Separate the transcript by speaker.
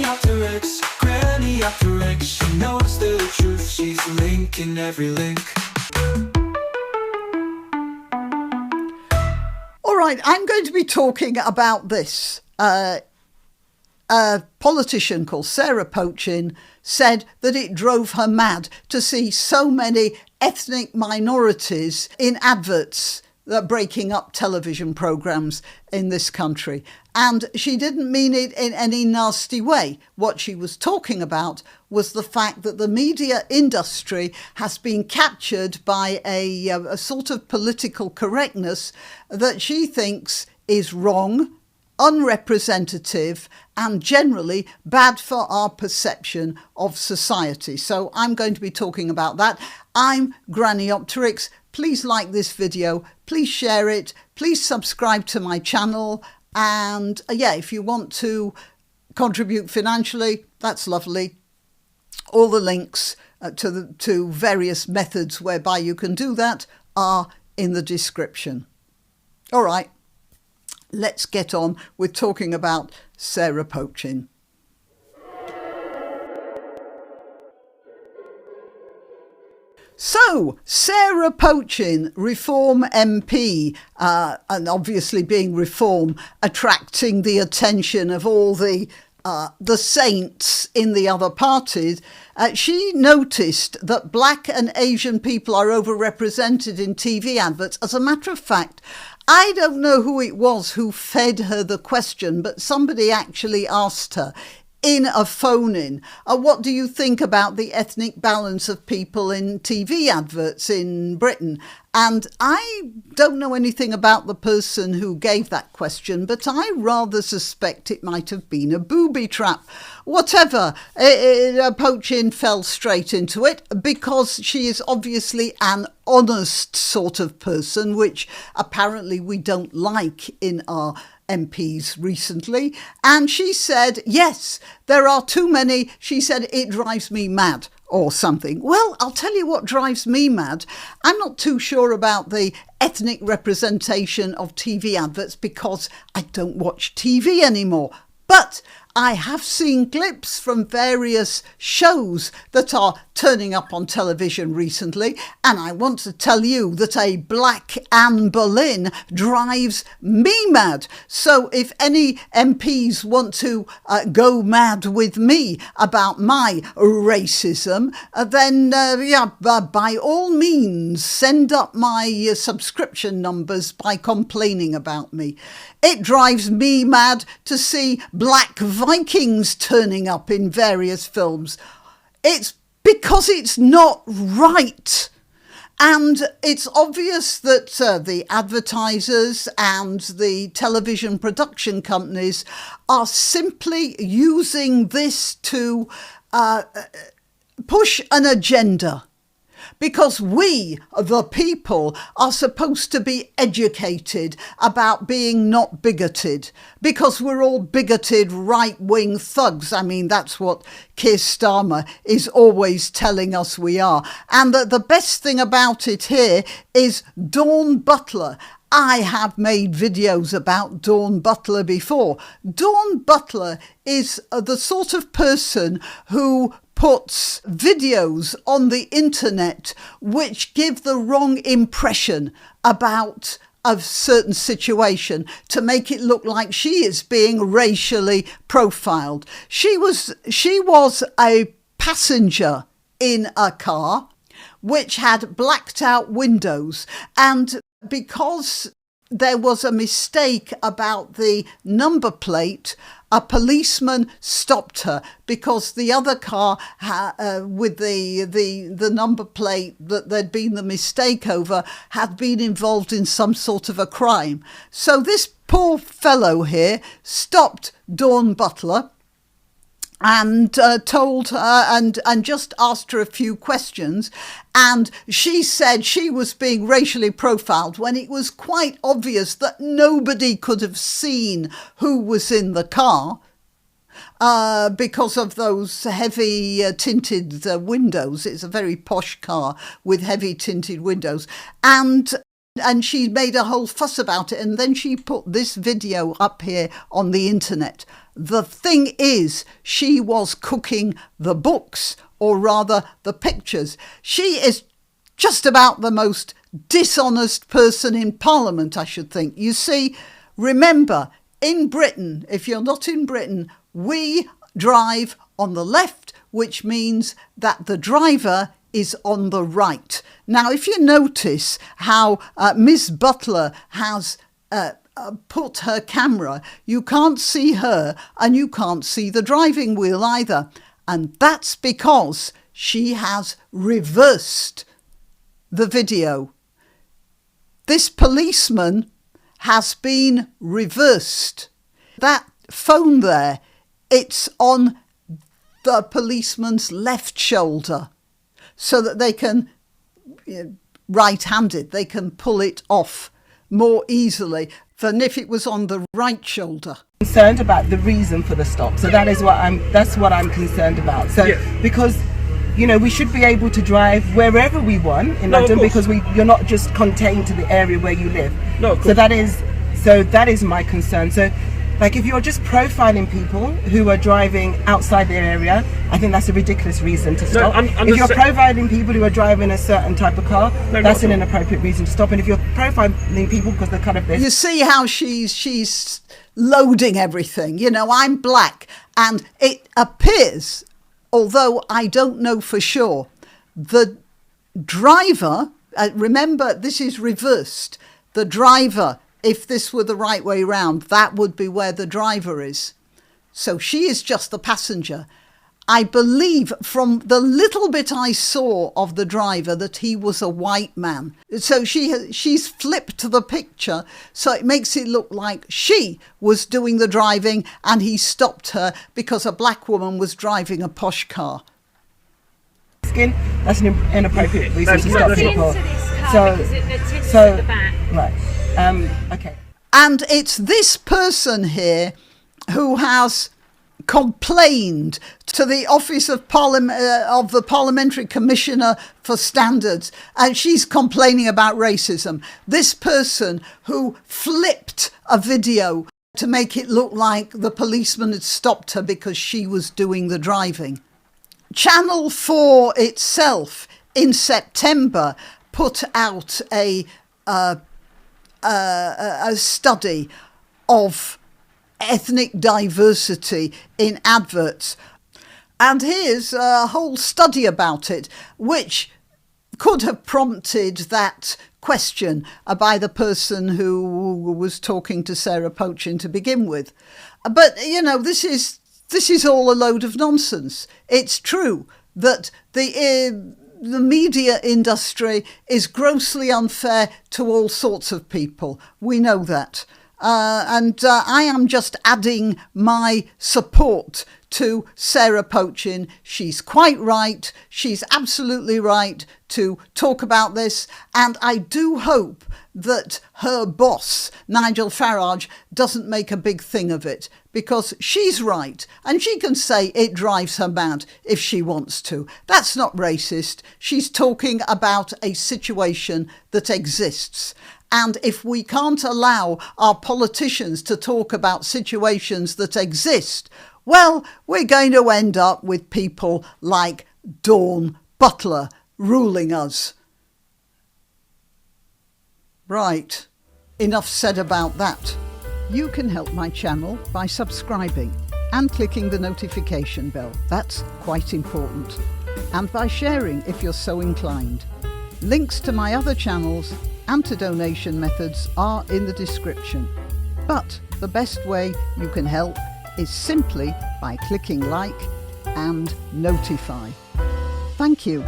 Speaker 1: granniopteryx, granniopteryx. She knows the truth, she's linking every link.
Speaker 2: All right, I'm going to be talking about this. A politician called Sarah Pochin said that it drove her mad to see so many ethnic minorities in adverts that breaking up television programmes in this country. And she didn't mean it in any nasty way. What she was talking about was the fact that the media industry has been captured by a sort of political correctness that she thinks is wrong, unrepresentative, and generally bad for our perception of society. So I'm going to be talking about that. I'm Granniopteryx. Please like this video, please share it, please subscribe to my channel, and if you want to contribute financially, that's lovely. All the links to various methods whereby you can do that are in the description. All right, let's get on with talking about Sarah Pochin. So, Sarah Pochin, Reform MP, and obviously being Reform, attracting the attention of all the saints in the other parties, she noticed that black and Asian people are overrepresented in TV adverts. As a matter of fact, I don't know who it was who fed her the question, but somebody actually asked her in a phone-in, what do you think about the ethnic balance of people in TV adverts in Britain? And I don't know anything about the person who gave that question, but I rather suspect it might have been a booby trap. Whatever, Pochin fell straight into it because she is obviously an honest sort of person, which apparently we don't like in our MPs recently. And she said, yes, there are too many. She said, it drives me mad or something. Well, I'll tell you what drives me mad. I'm not too sure about the ethnic representation of TV adverts because I don't watch TV anymore. But I have seen clips from various shows that are turning up on television recently, and I want to tell you that a black Anne Boleyn drives me mad. So if any MPs want to go mad with me about my racism, then by all means send up my subscription numbers by complaining about me. It drives me mad to see black Vikings turning up in various films. It's because it's not right. And it's obvious that the advertisers and the television production companies are simply using this to push an agenda. Because we, the people, are supposed to be educated about being not bigoted. Because we're all bigoted right-wing thugs. I mean, that's what Keir Starmer is always telling us we are. And the best thing about it here is Dawn Butler. I have made videos about Dawn Butler before. Dawn Butler is the sort of person who puts videos on the internet which give the wrong impression about a certain situation to make it look like she is being racially profiled. She was a passenger in a car which had blacked out windows, and because there was a mistake about the number plate, a policeman stopped her because the other car with the number plate that there'd been the mistake over had been involved in some sort of a crime. So this poor fellow here stopped Dawn Butler and told her and just asked her a few questions, and she said she was being racially profiled when it was quite obvious that nobody could have seen who was in the car because of those heavy tinted windows. It's a very posh car with heavy tinted windows, and And she made a whole fuss about it, and then she put this video up here on the internet. The thing is, she was cooking the books, or rather the pictures. She is just about the most dishonest person in Parliament, I should think. You see, remember, in Britain, if you're not in Britain, we drive on the left, which means that the driver is on the right. Now, if you notice how Miss Butler has put her camera, you can't see her and you can't see the driving wheel either. And that's because she has reversed the video. This policeman has been reversed. That phone there, it's on the policeman's left shoulder so that they can, right-handed, they can pull it off more easily than if it was on the right shoulder.
Speaker 3: Concerned about the reason for the stop, so that's what I'm concerned about. So yeah. Because we should be able to drive wherever we want in London, because you're not just contained to the area where you live. No, of course. So that is my concern. So like, if you're just profiling people who are driving outside their area, I think that's a ridiculous reason to stop. If you're profiling people who are driving a certain type of car, that's an inappropriate reason to stop. And if you're profiling people because they're kind of this...
Speaker 2: You see how she's loading everything. I'm black, and it appears, although I don't know for sure, the driver, remember this is reversed, the driver, if this were the right way round, that would be where the driver is. So she is just the passenger. I believe from the little bit I saw of the driver that he was a white man. So she's flipped the picture, so it makes it look like she was doing the driving and he stopped her because a black woman was driving a posh car.
Speaker 3: That's an inappropriate reason to stop people. Right. Okay.
Speaker 2: And it's this person here who has complained to the Office of the Parliamentary Commissioner for Standards, and she's complaining about racism. This person who flipped a video to make it look like the policeman had stopped her because she was doing the driving. Channel 4 itself in September put out a study of ethnic diversity in adverts. And here's a whole study about it, which could have prompted that question by the person who was talking to Sarah Pochin to begin with. But, this is all a load of nonsense. It's true that the media industry is grossly unfair to all sorts of people. We know that. And I am just adding my support to Sarah Pochin. She's quite right. She's absolutely right to talk about this. And I do hope that her boss, Nigel Farage, doesn't make a big thing of it, because she's right. And she can say it drives her mad if she wants to. That's not racist. She's talking about a situation that exists. And if we can't allow our politicians to talk about situations that exist, well, we're going to end up with people like Dawn Butler ruling us. Right, enough said about that. You can help my channel by subscribing and clicking the notification bell. That's quite important. And by sharing if you're so inclined. Links to my other channels and to donation methods are in the description. But the best way you can help is simply by clicking like and notify. Thank you.